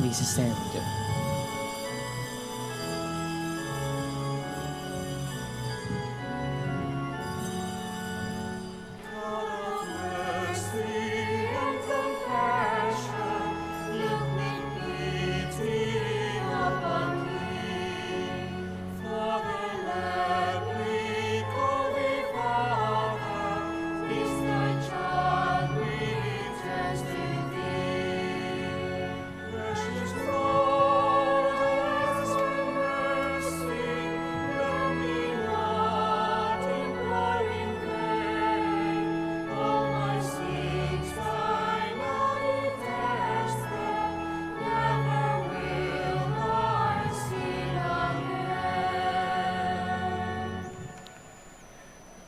Please stand.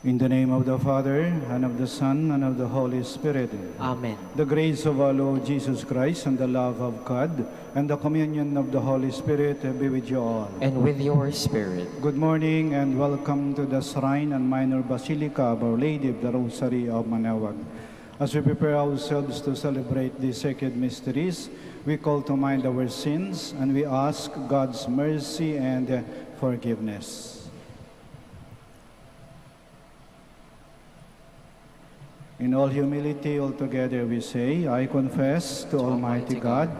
In the name of the Father, and of the Son, and of the Holy Spirit. Amen. The grace of our Lord Jesus Christ, and the love of God, and the communion of the Holy Spirit be with you all. And with your spirit. Good morning, and welcome to the Shrine and Minor Basilica of Our Lady of the Rosary of Manaoag. As we prepare ourselves to celebrate these sacred mysteries, we call to mind our sins, and we ask God's mercy and forgiveness. In all humility, all together we say, I confess to Almighty God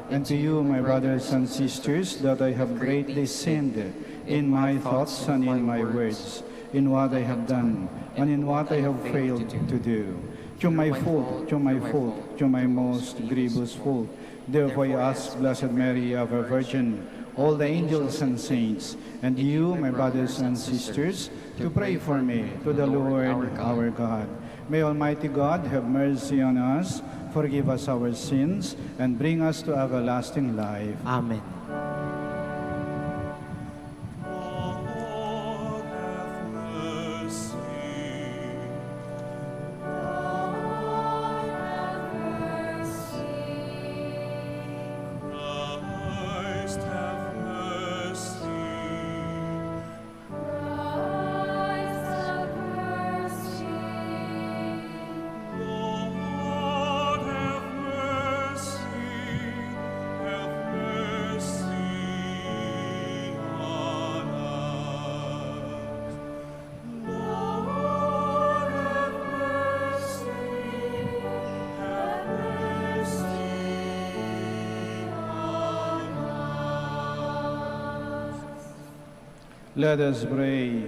and to you, my brothers and sisters, that I have greatly sinned in my thoughts and in my words, in what I have done and in what I have failed to do. To my fault, to my fault, to my most grievous fault. Therefore I ask Blessed Mary, ever Virgin, all the angels and saints, and you, my brothers and sisters, to pray for me to the Lord our God. May Almighty God have mercy on us, forgive us our sins, and bring us to everlasting life. Amen. Let us pray.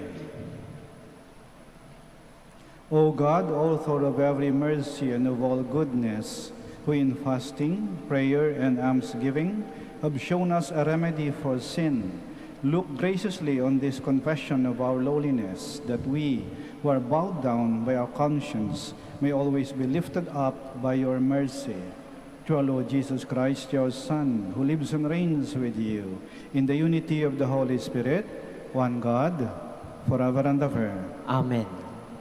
O God, author of every mercy and of all goodness, who in fasting, prayer, and almsgiving have shown us a remedy for sin, look graciously on this confession of our lowliness, that we, who are bowed down by our conscience, may always be lifted up by your mercy. Through our Lord Jesus Christ, your Son, who lives and reigns with you, in the unity of the Holy Spirit, one God, forever and ever. Amen.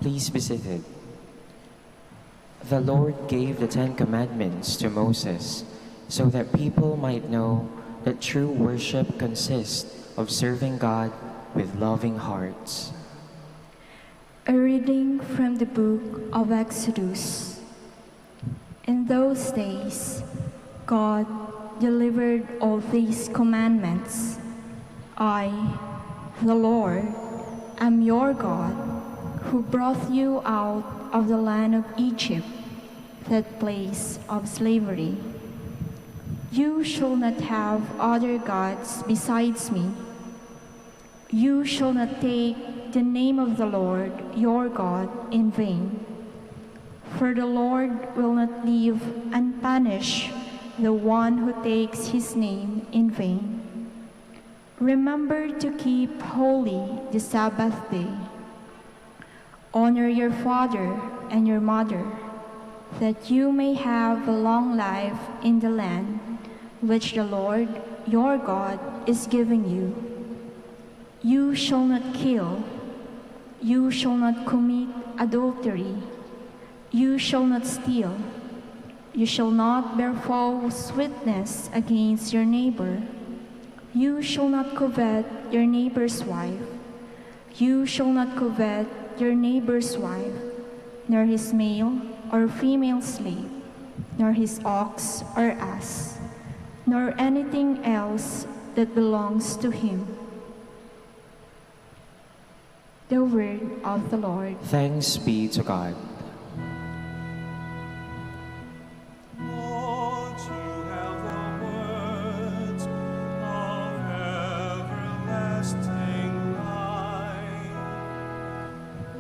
Please be seated. The Lord gave the 10 Commandments to Moses so that people might know that true worship consists of serving God with loving hearts. A reading from the book of Exodus. In those days, God delivered all these commandments. I, the Lord, am your God, who brought you out of the land of Egypt, that place of slavery. You shall not have other gods besides me. You shall not take the name of the Lord your God in vain. For the Lord will not leave unpunished the one who takes his name in vain. Remember to keep holy the Sabbath day. Honor your father and your mother, that you may have a long life in the land which the Lord your God is giving you. You shall not kill. You shall not commit adultery. You shall not steal. You shall not bear false witness against your neighbor. You shall not covet your neighbor's wife. You shall not covet your neighbor's wife, nor his male or female slave, nor his ox or ass, nor anything else that belongs to him. The word of the Lord. Thanks be to God. Lord, you have the words of everlasting life.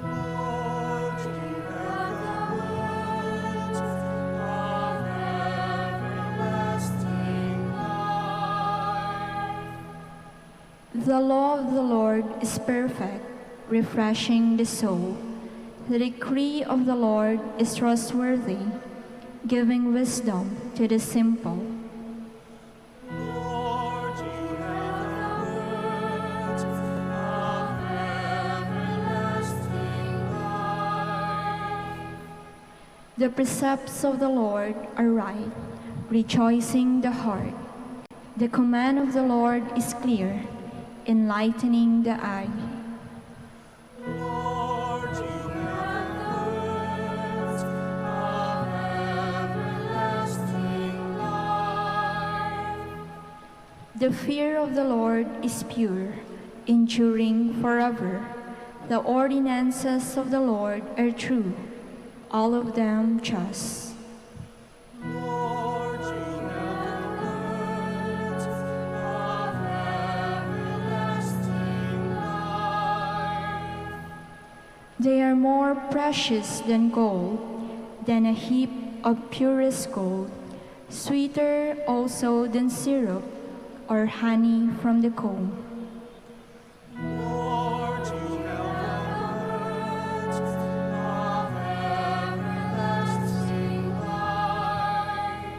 Lord, you have the words of everlasting life. The law of the Lord is perfect, refreshing the soul. The decree of the Lord is trustworthy, giving wisdom to the simple. Lord, you have the words of everlasting life. The precepts of the Lord are right, rejoicing the heart. The command of the Lord is clear, enlightening the eye. Lord, you have the words of everlasting life. The fear of the Lord is pure, enduring forever. The ordinances of the Lord are true, all of them just. Lord, you have the words of everlasting life. They are more precious than gold, than a heap of purest gold, sweeter also than syrup or honey from the comb. Lord, you have the words of everlasting life.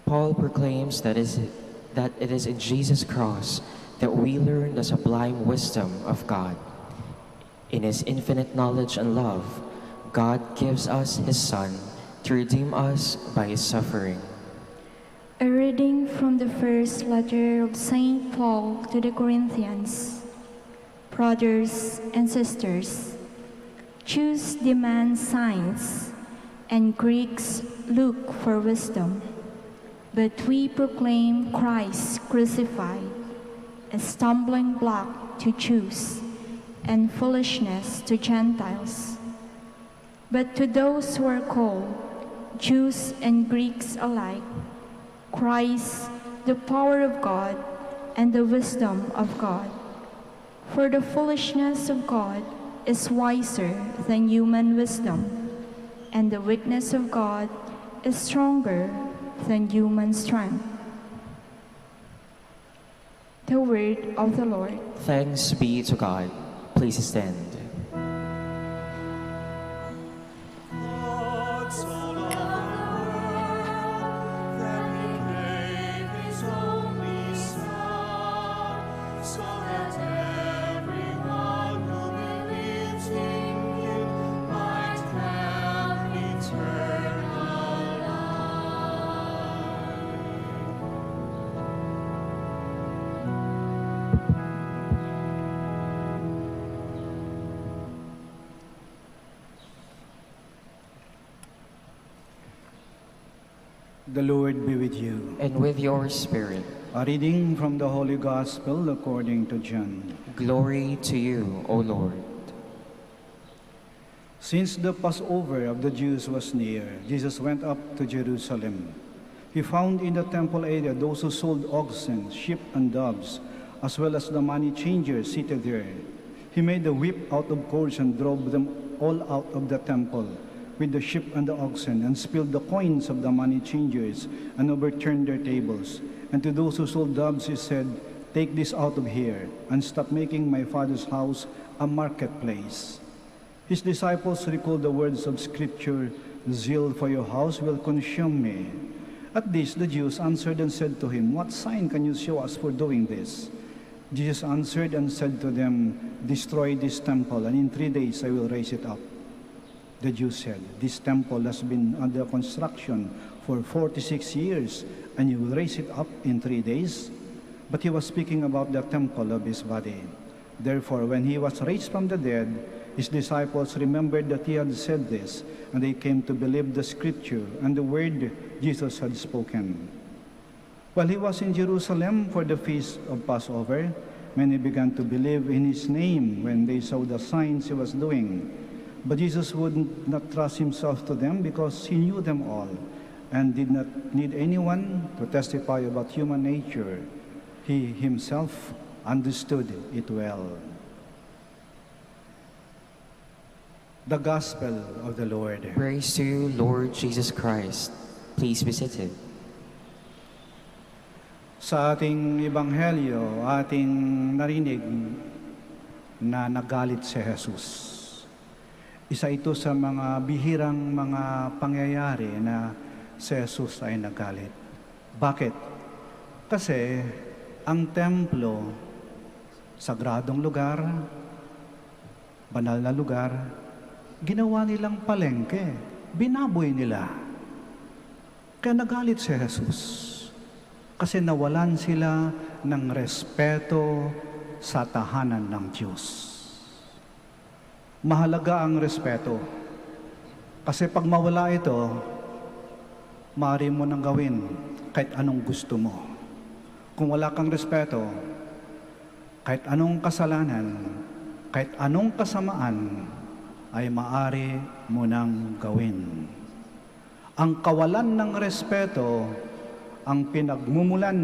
Paul proclaims that it is in Jesus' cross that we learn the sublime wisdom of God. In his infinite knowledge and love, God gives us his Son to redeem us by his suffering. A reading from the first letter of St. Paul to the Corinthians. Brothers and sisters, Jews demand signs, and Greeks look for wisdom. But we proclaim Christ crucified, a stumbling block to Jews and foolishness to Gentiles. But to those who are called, Jews and Greeks alike, Christ, the power of God and the wisdom of God. For the foolishness of God is wiser than human wisdom, and the weakness of God is stronger than human strength. The word of the Lord. Thanks be to God. Please stand. God so loved the world that he gave his only Son, so that everyone who believes in him might have eternal life. The Lord be with you. And with your spirit, A reading from the Holy Gospel according to John. glory to you, O Lord. Since the Passover of the Jews was near, Jesus went up to Jerusalem. He found in the temple area those who sold oxen, sheep, and doves, as well as the money changers seated there. He made a whip out of cords and drove them all out of the temple with the sheep and the oxen, and spilled the coins of the money changers and overturned their tables. And to those who sold doves he said, "Take this out of here, and stop making my Father's house a marketplace." His disciples recalled the words of Scripture, "Zeal for your house will consume me." At this the Jews answered and said to him, "What sign can you show us for doing this?" Jesus answered and said to them, "Destroy this temple, and in 3 days I will raise it up." The Jews said, "This temple has been under construction for 46 years, and you will raise it up in 3 days?" But he was speaking about the temple of his body. Therefore, when he was raised from the dead, his disciples remembered that he had said this, and they came to believe the Scripture and the word Jesus had spoken. While he was in Jerusalem for the feast of Passover, many began to believe in his name when they saw the signs he was doing. But Jesus would not trust himself to them because he knew them all and did not need anyone to testify about human nature. He himself understood it well. The Gospel of the Lord. Praise to you, Lord Jesus Christ. Please be seated. Sa ating ebanghelyo, ating narinig na nagalit si Jesus. Isa ito sa mga bihirang mga pangyayari na si Jesus ay nagalit. Bakit? Kasi ang templo, sagradong lugar, banal na lugar, ginawa nilang palengke, binaboy nila. Kaya nagalit si Jesus. Kasi nawalan sila ng respeto sa tahanan ng Diyos. Mahalaga ang respeto. Kasi pag mawala ito, maaari mo nang gawin kahit anong gusto mo. Kung wala kang respeto, kahit anong kasalanan, kahit anong kasamaan, ay maaari mo nang gawin. Ang kawalan ng respeto ang pinagmumulan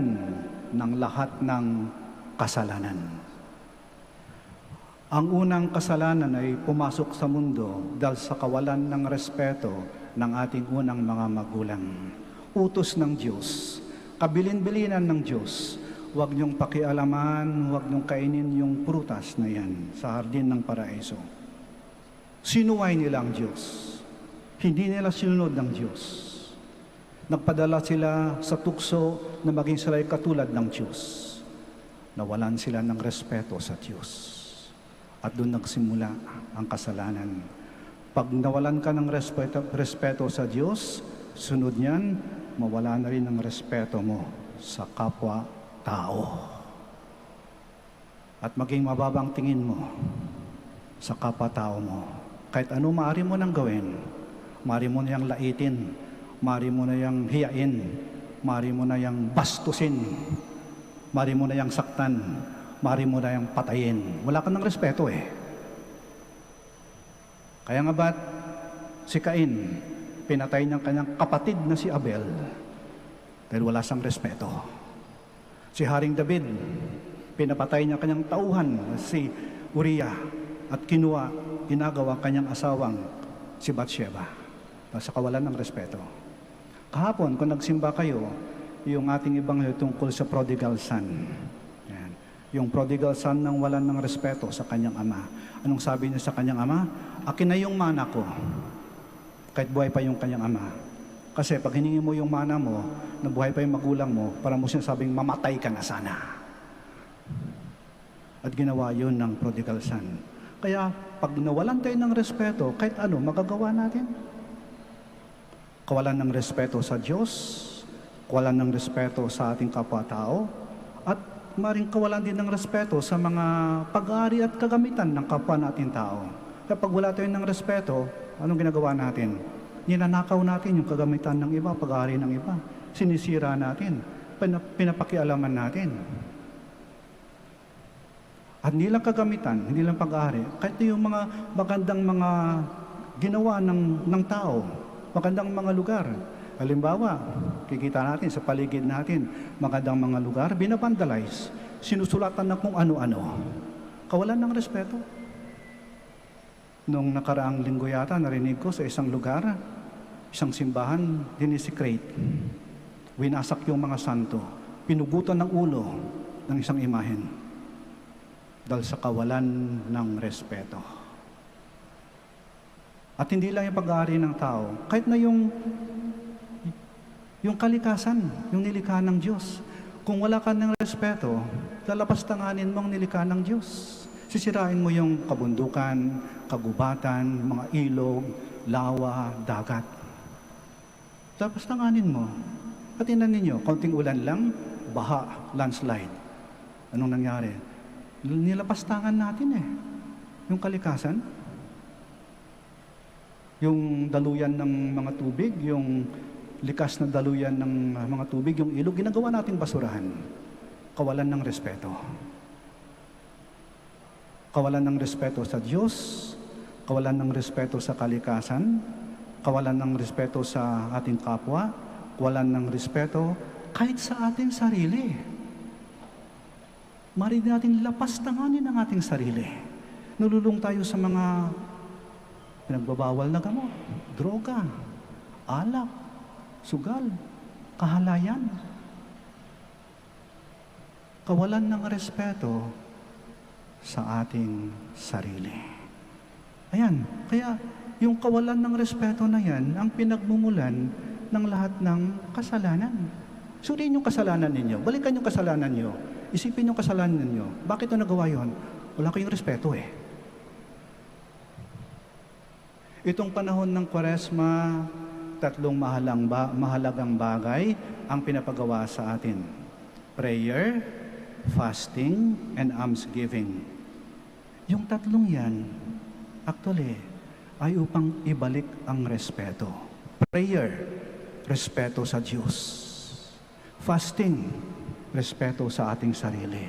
ng lahat ng kasalanan. Ang unang kasalanan ay pumasok sa mundo dahil sa kawalan ng respeto ng ating unang mga magulang. Utos ng Diyos, kabilin-bilinan ng Diyos, huwag niyong pakialaman, huwag niyong kainin yung prutas na yan sa hardin ng paraiso. Sinuway nila ang Diyos. Hindi nila sinunod ng Diyos. Nagpadala sila sa tukso na maging sila'y katulad ng Diyos. Nawalan sila ng respeto sa Diyos. At doon nagsimula ang kasalanan. Pag nawalan ka ng respeto sa Diyos, sunod niyan, mawala na rin ang respeto mo sa kapwa-tao. At maging mababang tingin mo sa kapwa-tao mo. Kahit ano maaari mo nang gawin, maaari mo niyang laitin, maaari mo na yang hiyain, maaari mo na yang bastusin, maaari mo na yang saktan, maaari mo na yang patayin. Wala ka ng respeto eh. Kaya nga ba't si Cain, pinatay niyang kanyang kapatid na si Abel dahil wala siyang respeto. Si Haring David, pinapatay niya kanyang tauhan si Uriah at ginagawa kanyang asawang si Bathsheba sa kawalan ng respeto. Kahapon, kung nagsimba kayo, yung ating ebanghelyo tungkol sa prodigal son. Yan. Yung prodigal son nang walan ng respeto sa kanyang ama. Anong sabi niya sa kanyang ama? Akin na yung mana ko. Kahit buhay pa yung kanyang ama. Kasi pag hiningi mo yung mana mo, na buhay pa yung magulang mo, para mo sinasabing mamatay ka na sana. At ginawa yun ng prodigal son. Kaya pag nawalan tayo ng respeto, kahit ano, magagawa natin. Kawalan ng respeto sa Diyos, kawalan ng respeto sa ating kapwa-tao, at maring kawalan din ng respeto sa mga pag-aari at kagamitan ng kapwa nating tao. Kaya pag wala tayo ng respeto, anong ginagawa natin? Ninanakaw natin yung kagamitan ng iba, pag-aari ng iba. Sinisira natin, pinapakialaman natin. At hindi lang kagamitan, hindi lang pag-aari, kahit yung mga magandang mga ginawa ng tao, magandang mga lugar. Halimbawa, kikita natin sa paligid natin, magandang mga lugar, binabandalize, sinusulatan na kung ano-ano. Kawalan ng respeto. Nung nakaraang linggo yata, narinig ko sa isang lugar, isang simbahan, dinisekrate. Winasak yung mga santo. Pinugutan ng ulo ng isang imahen. Dahil sa kawalan ng respeto. At hindi lang yung pag-aari ng tao, kahit na yung kalikasan, yung nilikha ng Diyos. Kung wala ka ng respeto, lalapastanganin mo ang nilikha ng Diyos. Sisirain mo yung kabundukan, kagubatan, mga ilog, lawa, dagat. Lalapastanganin mo. At tinan ninyo, konting ulan lang, baha, landslide. Anong nangyari? Nilapastangan natin eh. Yung kalikasan, yung daluyan ng mga tubig, yung likas na daluyan ng mga tubig, yung ilog, ginagawa nating basurahan. Kawalan ng respeto. Kawalan ng respeto sa Diyos, kawalan ng respeto sa kalikasan, kawalan ng respeto sa ating kapwa, kawalan ng respeto kahit sa ating sarili. Mari natin lapastanganin ang ating sarili. Nalulung tayo sa mga pinagbabawal na gamot, droga, alak, sugal, kahalayan. Kawalan ng respeto sa ating sarili. Ayan, kaya yung kawalan ng respeto na yan, ang pinagmumulan ng lahat ng kasalanan. Suriin yung kasalanan ninyo, balikan yung kasalanan nyo, isipin yung kasalanan ninyo. Bakit na nagawa yun? Wala kayong respeto eh. Itong panahon ng Kwaresma, tatlong mahalagang bagay ang pinapagawa sa atin. Prayer, fasting, and almsgiving. Yung tatlong yan, actually, ay upang ibalik ang respeto. Prayer, respeto sa Diyos. Fasting, respeto sa ating sarili.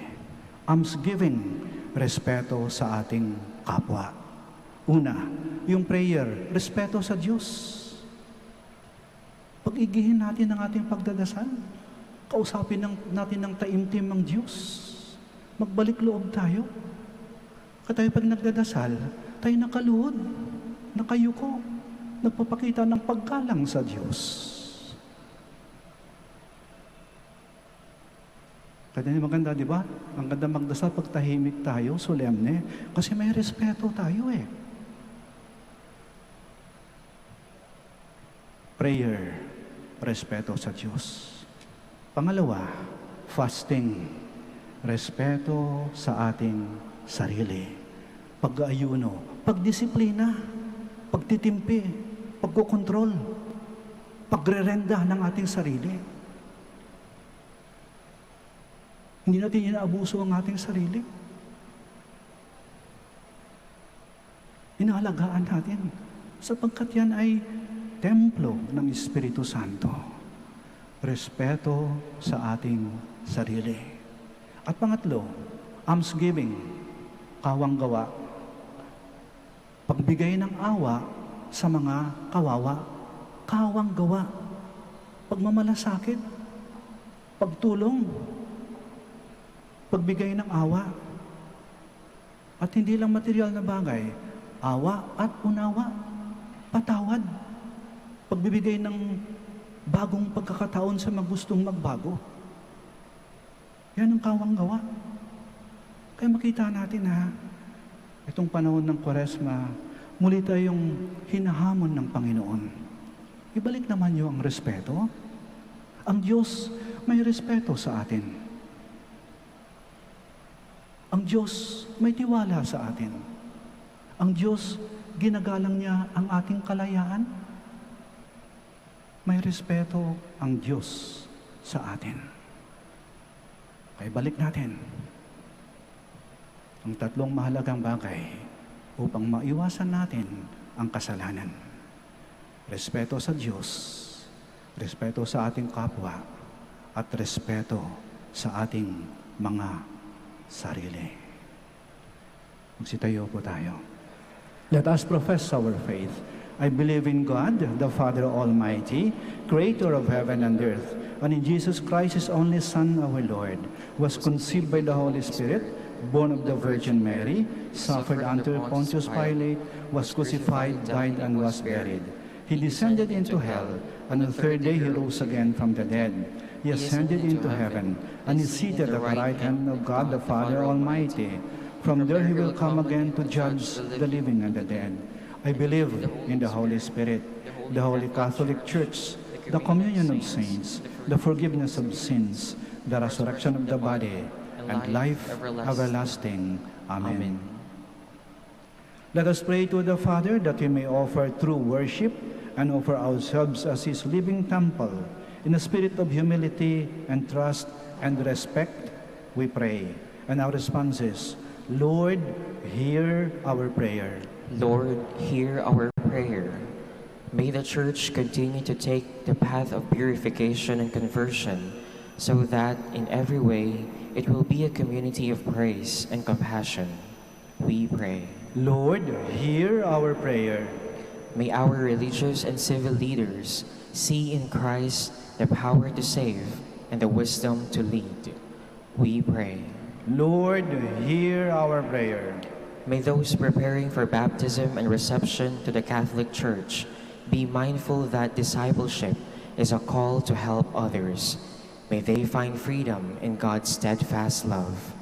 Almsgiving, respeto sa ating kapwa. Una, yung prayer, respeto sa Diyos. Pag-igihin natin ang ating pagdadasal. Kausapin natin ng taimtim ang Diyos. Magbalik loob tayo. Kaya pag nagdadasal, tayo nakaluhod, nakayuko, nagpapakita ng paggalang sa Diyos. Kaya maganda, di ba? Ang ganda magdasal pag tahimik tayo, solemne, kasi may respeto tayo eh. Prayer, respeto sa Diyos. Pangalawa, fasting, respeto sa ating sarili. Pag-aayuno, pagdisiplina, pagtitimpi, pagkokontrol, pagrerenda ng ating sarili. Hindi natin inaabuso ang ating sarili. Inaalagaan natin, sapagkat yan ay templo ng Espiritu Santo. Respeto sa ating sarili. At pangatlo, almsgiving, kawang gawa. Pagbigay ng awa sa mga kawawa. Kawang gawa. Pagmamalasakit. Pagtulong. Pagbigay ng awa. At hindi lang material na bagay, awa at unawa. Patawad. Pagbibigay ng bagong pagkakataon sa magustong magbago. Yan ang kawang gawa. Kaya makita natin itong panahon ng Kwaresma, muli tayong hinahamon ng Panginoon. Ibalik naman niyo ang respeto. Ang Diyos may respeto sa atin. Ang Diyos may tiwala sa atin. Ang Diyos, ginagalang niya ang ating kalayaan. May respeto ang Diyos sa atin. Kaya balik natin ang tatlong mahalagang bagay upang maiwasan natin ang kasalanan. Respeto sa Diyos, respeto sa ating kapwa, at respeto sa ating mga sarili. Magsitayo po tayo. Let us profess our faith. I believe in God, the Father Almighty, Creator of heaven and earth, and in Jesus Christ, His only Son, our Lord, who was conceived by the Holy Spirit, born of the Virgin Mary, suffered under Pontius Pilate, was crucified, died, and was buried. He descended into hell, and on the third day He rose again from the dead. He ascended into heaven, and is seated at the right hand of God, the Father Almighty. From there He will come again to judge the living and the dead. I believe in the Holy Spirit, the Holy Catholic Church, the communion of saints, the forgiveness of sins, the resurrection of the body, and life everlasting. Amen. Let us pray to the Father that He may offer true worship and offer ourselves as His living temple. In a spirit of humility and trust and respect, we pray. And our response is, Lord, hear our prayer. Lord, hear our prayer. May the Church continue to take the path of purification and conversion, so that in every way it will be a community of praise and compassion. We pray. Lord, hear our prayer. May our religious and civil leaders see in Christ the power to save and the wisdom to lead. We pray. Lord, hear our prayer. May those preparing for baptism and reception to the Catholic Church be mindful that discipleship is a call to help others. May they find freedom in God's steadfast love.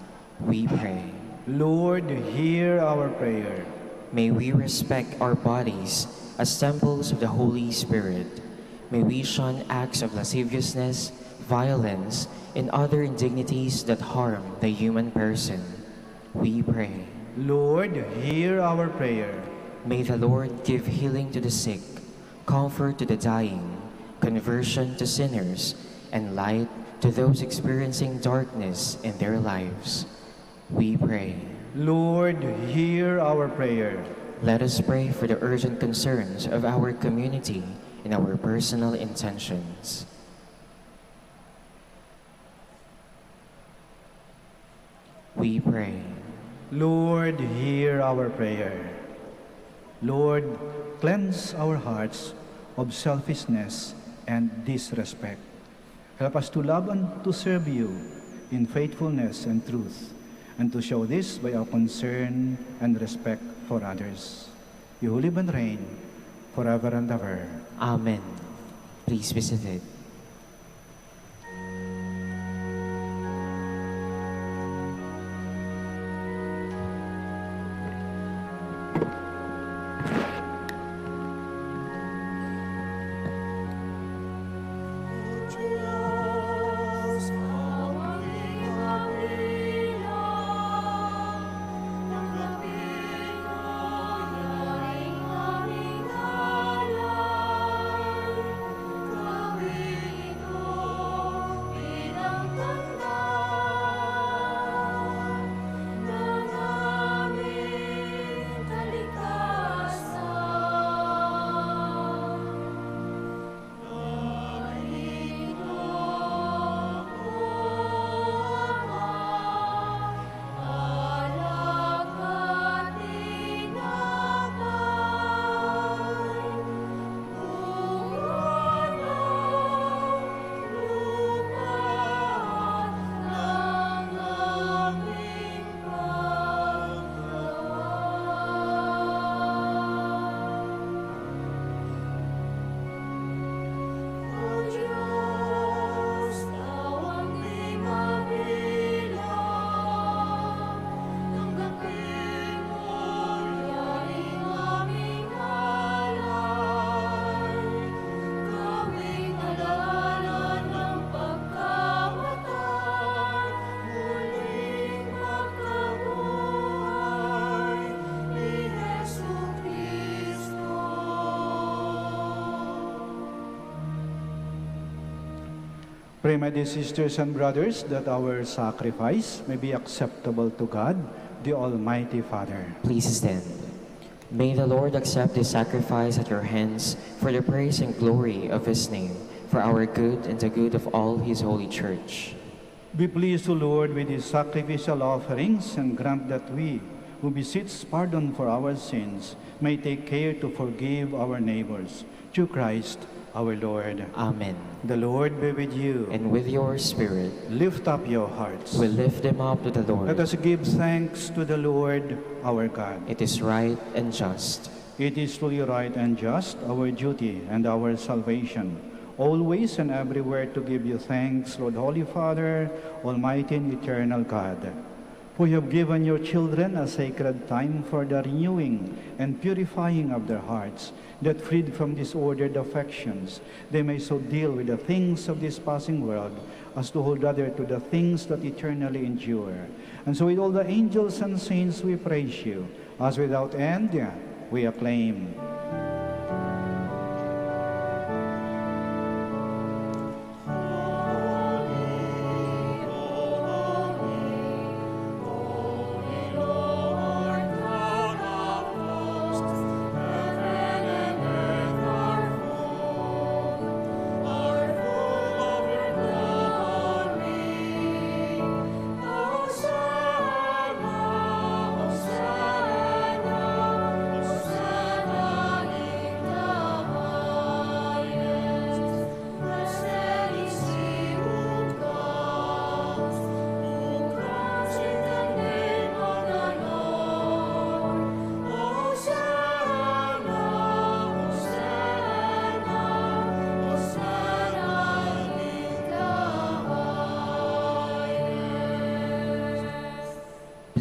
We pray. Lord, hear our prayer. May we respect our bodies as temples of the Holy Spirit. May we shun acts of lasciviousness, violence, and other indignities that harm the human person. We pray. Lord, hear our prayer. May the Lord give healing to the sick, comfort to the dying, conversion to sinners, and light to those experiencing darkness in their lives. We pray. Lord, hear our prayer. Let us pray for the urgent concerns of our community and our personal intentions. We pray. Lord, hear our prayer. Lord, cleanse our hearts of selfishness and disrespect. Help us to love and to serve you in faithfulness and truth, and to show this by our concern and respect for others. You who live and reign forever and ever. Amen. Please be seated. Pray, my dear sisters and brothers, that our sacrifice may be acceptable to God, the Almighty Father. Please stand. May the Lord accept this sacrifice at your hands for the praise and glory of His name, for our good and the good of all His holy Church. Be pleased, O Lord, with these sacrificial offerings, and grant that we, who beseech pardon for our sins, may take care to forgive our neighbors. Through Christ our Lord. Amen. The Lord be with you. And with your spirit, Lift up your hearts. we lift them up to the Lord. Let us give thanks to the Lord our God. It is right and just. It is truly right and just, our duty and our salvation, always and everywhere to give you thanks, Lord, Holy Father, Almighty and eternal God. For you have given your children a sacred time for the renewing and purifying of their hearts, that freed from disordered affections, they may so deal with the things of this passing world as to hold rather to the things that eternally endure. And so with all the angels and saints we praise you, as without end we acclaim. Heaven and earth are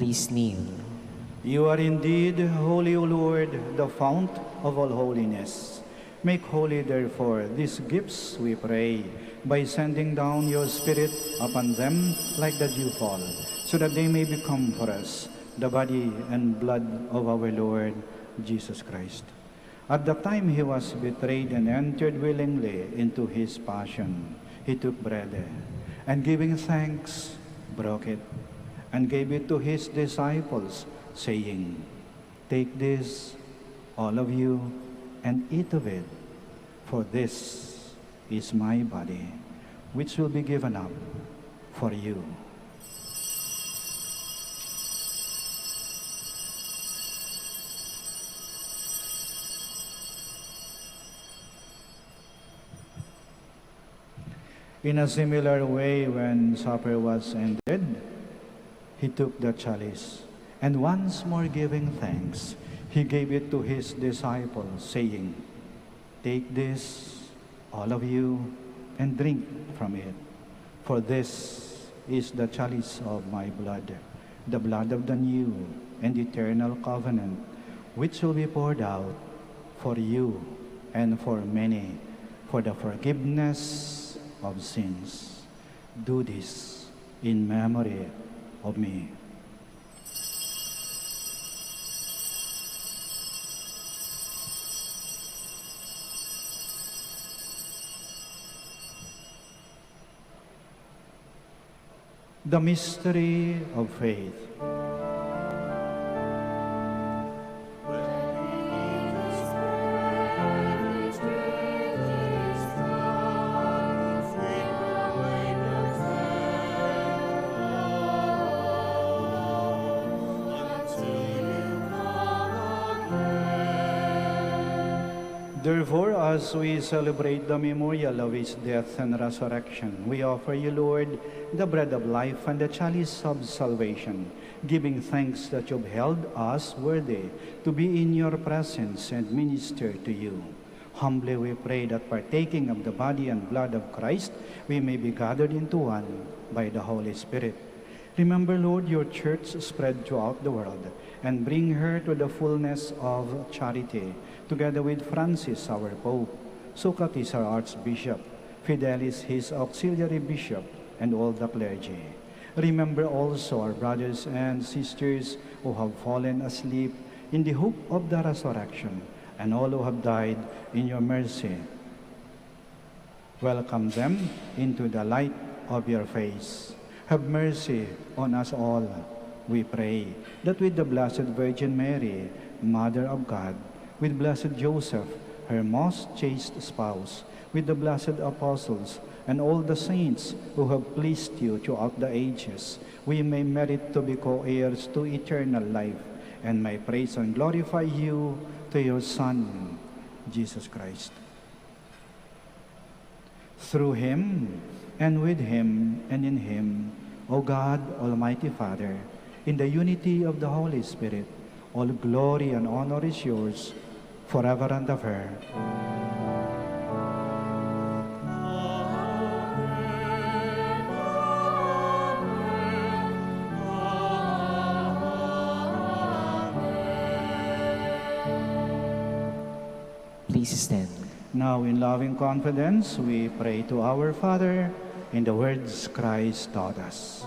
Please kneel. You are indeed holy, O Lord, the fount of all holiness. Make holy, therefore, these gifts, we pray, by sending down your Spirit upon them like the dewfall, so that they may become for us the body and blood of our Lord Jesus Christ. At the time he was betrayed and entered willingly into his passion, he took bread, and giving thanks, broke it, and gave it to his disciples, saying, "Take this, all of you, and eat of it, for this is my body, which will be given up for you." In a similar way, when supper was ended, he took the chalice, and once more giving thanks, he gave it to his disciples, saying, "Take this, all of you, and drink from it. For this is the chalice of my blood, the blood of the new and eternal covenant, which will be poured out for you and for many for the forgiveness of sins. Do this in memory of me." The mystery of faith. Therefore, as we celebrate the memorial of his death and resurrection, we offer you, Lord, the bread of life and the chalice of salvation, giving thanks that you've held us worthy to be in your presence and minister to you. Humbly we pray that partaking of the body and blood of Christ, we may be gathered into one by the Holy Spirit. Remember, Lord, your church spread throughout the world, and bring her to the fullness of charity, together with Francis, our Pope, Socrates, our Archbishop, Fidelis, his auxiliary bishop, and all the clergy. Remember also our brothers and sisters who have fallen asleep in the hope of the resurrection, and all who have died in your mercy. Welcome them into the light of your face. Have mercy on us all, we pray, that with the Blessed Virgin Mary, Mother of God, with Blessed Joseph, her most chaste spouse, with the blessed apostles, and all the saints who have pleased you throughout the ages, we may merit to be co-heirs to eternal life, and may praise and glorify you to your Son, Jesus Christ. Through him, and with him, and in him, O God, Almighty Father, in the unity of the Holy Spirit, all glory and honor is yours, forever and ever. Please stand. Now, in loving confidence, we pray to our Father in the words Christ taught us.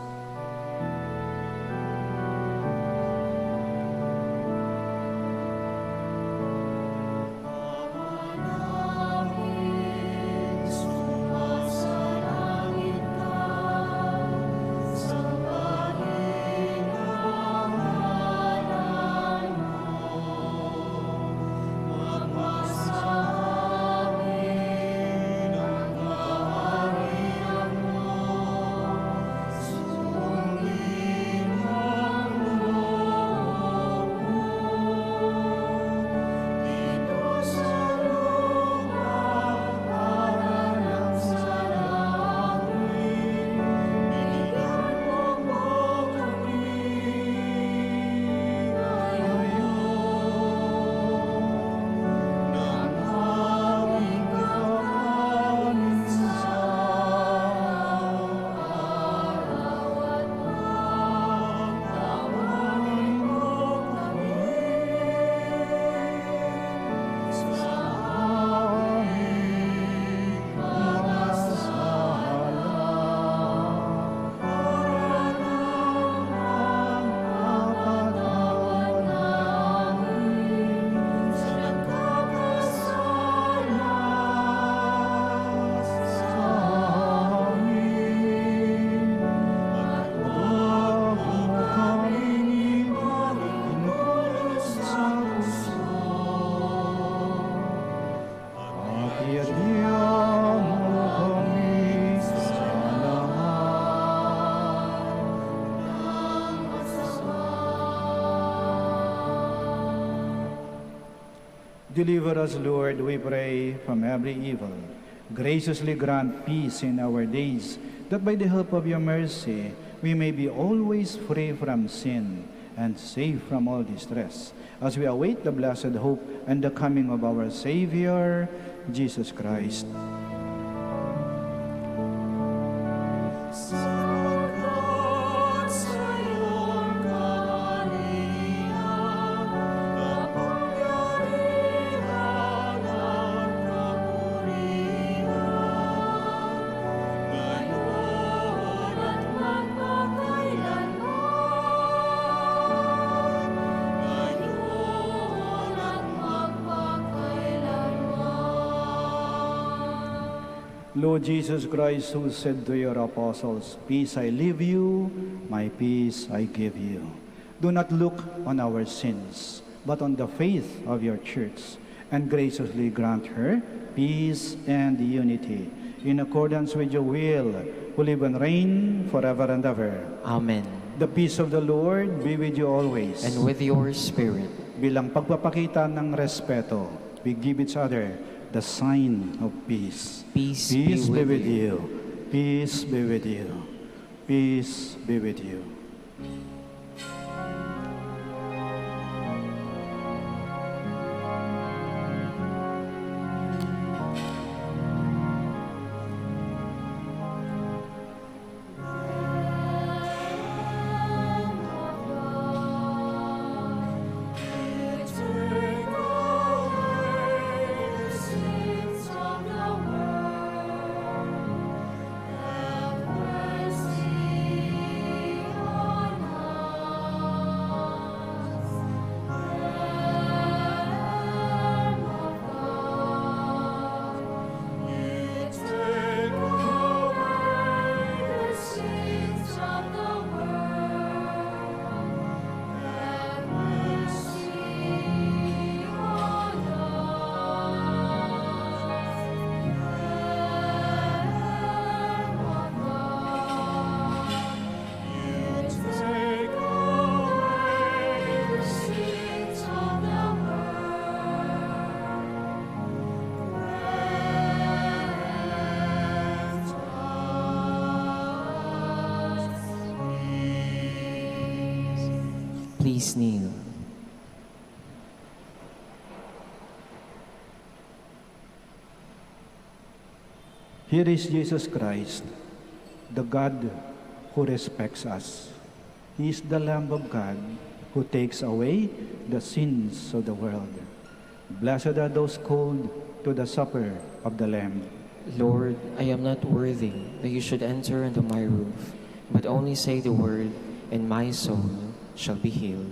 Deliver us, Lord, we pray, from every evil. Graciously grant peace in our days, that by the help of your mercy, we may be always free from sin and safe from all distress, as we await the blessed hope and the coming of our Savior, Jesus Christ. Lord Jesus Christ, who said to your apostles, "Peace I leave you, my peace I give you." Do not look on our sins, but on the faith of your church, and graciously grant her peace and unity, in accordance with your will, who live and reign forever and ever. Amen. The peace of the Lord be with you always. And with your spirit. Bilang pagpapakita ng respeto, we give each other the sign of peace. Peace be with you. Peace be with you. Peace be with you. Please kneel. Here is Jesus Christ, the God who respects us. He is the Lamb of God who takes away the sins of the world. Blessed are those called to the supper of the Lamb. Lord, I am not worthy that you should enter into my roof, but only say the word, and my soul shall be healed.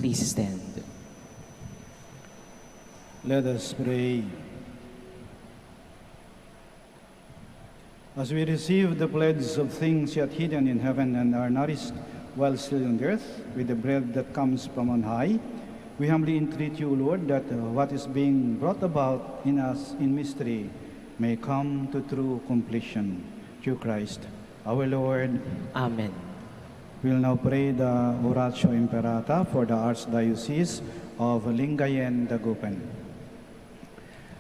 Please stand. Let us pray. As we receive the pledge of things yet hidden in heaven and are nourished while still on earth with the bread that comes from on high, we humbly entreat you, Lord, that what is being brought about in us in mystery may come to true completion. Through Christ, our Lord. Amen. We will now pray the Oratio Imperata for the Archdiocese of Lingayen, Dagupan.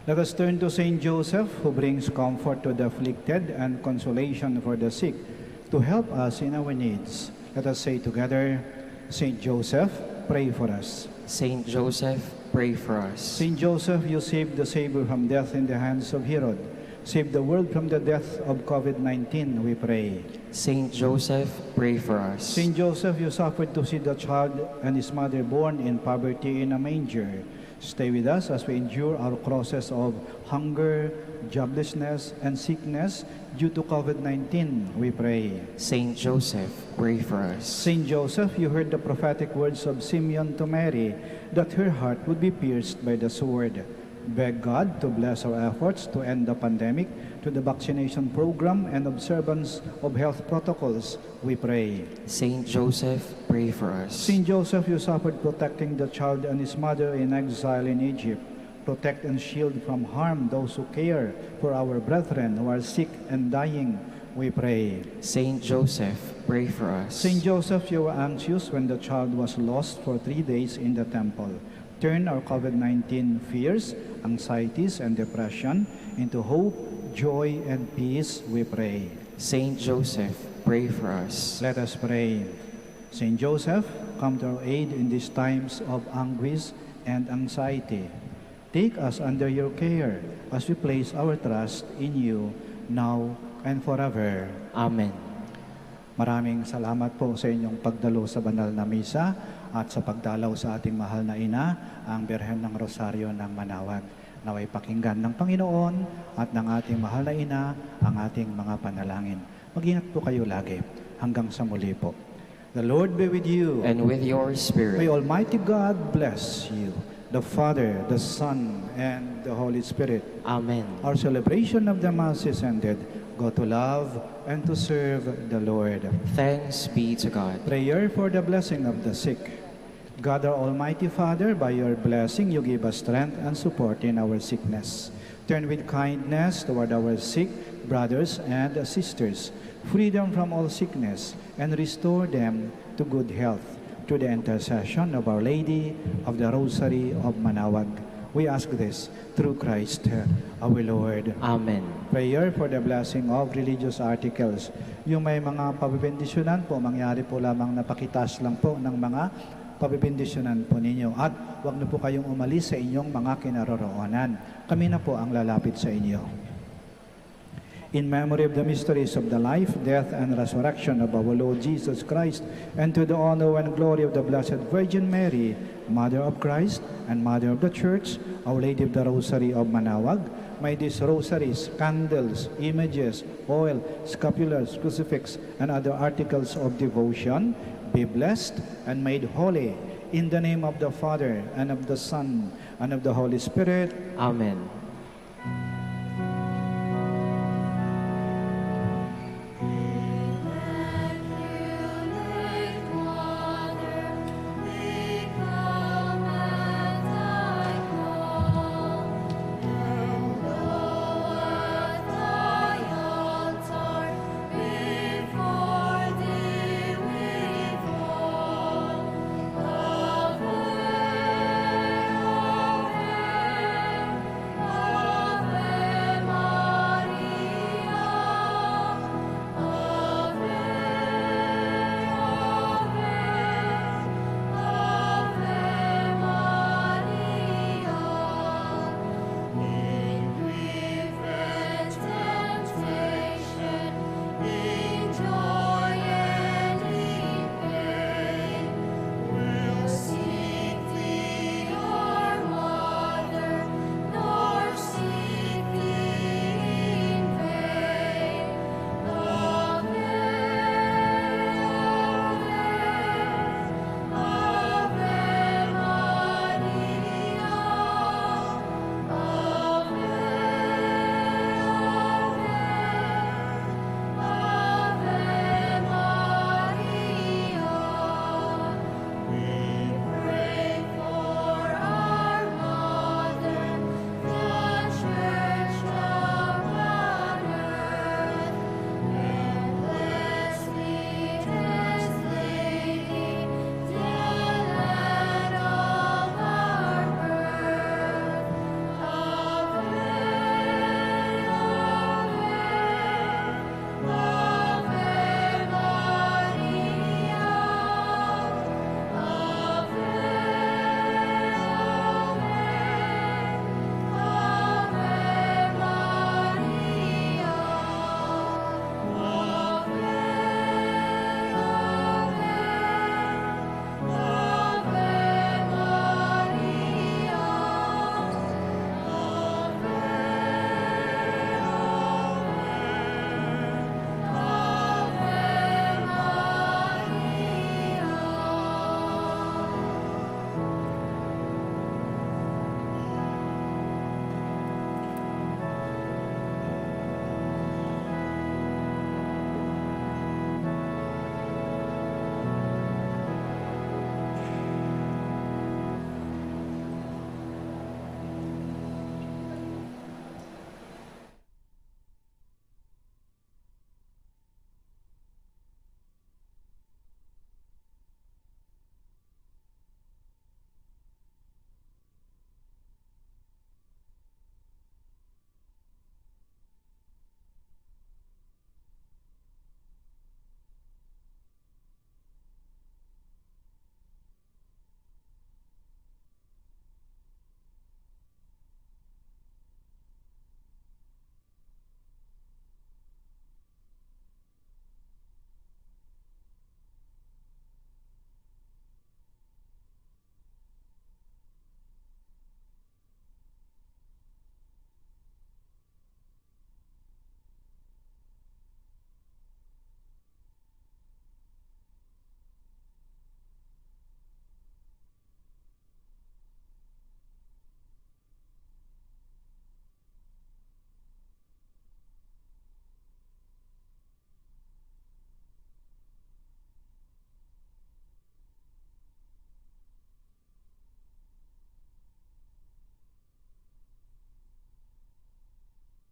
Let us turn to Saint Joseph, who brings comfort to the afflicted and consolation for the sick, to help us in our needs. Let us say together, Saint Joseph, pray for us. Saint Joseph, pray for us. Saint Joseph, you saved the Savior from death in the hands of Herod. Save the world from the death of COVID-19, we pray. Saint Joseph, pray for us. Saint Joseph, you suffered to see the child and his mother born in poverty in a manger. Stay with us as we endure our crosses of hunger, joblessness, and sickness due to COVID-19, we pray. Saint Joseph, pray for us. Saint Joseph, you heard the prophetic words of Simeon to Mary that her heart would be pierced by the sword. Beg God to bless our efforts to end the pandemic, to the vaccination program and observance of health protocols, we pray. Saint Joseph, pray for us. Saint Joseph, you suffered protecting the child and his mother in exile in Egypt. Protect and shield from harm those who care for our brethren who are sick and dying, we pray. Saint Joseph, pray for us. Saint Joseph, you were anxious when the child was lost for 3 days in the temple. Turn our COVID-19 fears, anxieties, and depression into hope, joy, and peace, we pray. Saint Joseph, pray for us. Let us pray. Saint Joseph, come to our aid in these times of anguish and anxiety. Take us under your care as we place our trust in you now and forever. Amen. Maraming salamat po sa inyong pagdalo sa banal na misa at sa pagdalaw sa ating mahal na ina, ang Birhen ng Rosaryo ng Manaoag. Naway pakinggan ng Panginoon at ng ating mahal na ina ang ating mga panalangin. Mag-ingat po kayo lagi. Hanggang sa muli po. The Lord be with you. And with your spirit. May Almighty God bless you, the Father, the Son, and the Holy Spirit. Amen. Our celebration of the Mass is ended. Go to love and to serve the Lord. Thanks be to God. Prayer for the blessing of the sick. God, our Almighty Father, by your blessing, you give us strength and support in our sickness. Turn with kindness toward our sick brothers and sisters, free them from all sickness, and restore them to good health. Through the intercession of Our Lady of the Rosary of Manaoag, we ask this through Christ our Lord. Amen. Prayer for the blessing of religious articles. Yung may mga pabibendisyonan po, mangyari po lamang napakitas lang po ng mga pabibendisyonan po ninyo. At huwag na po kayong umalis sa inyong mga kinaroroonan. Kami na po ang lalapit sa inyo. In memory of the mysteries of the life, death, and resurrection of our Lord Jesus Christ, and to the honor and glory of the Blessed Virgin Mary, Mother of Christ and Mother of the Church, Our Lady of the Rosary of Manaoag, may these rosaries, candles, images, oil, scapulars, crucifix, and other articles of devotion be blessed and made holy in the name of the Father, and of the Son, and of the Holy Spirit. Amen.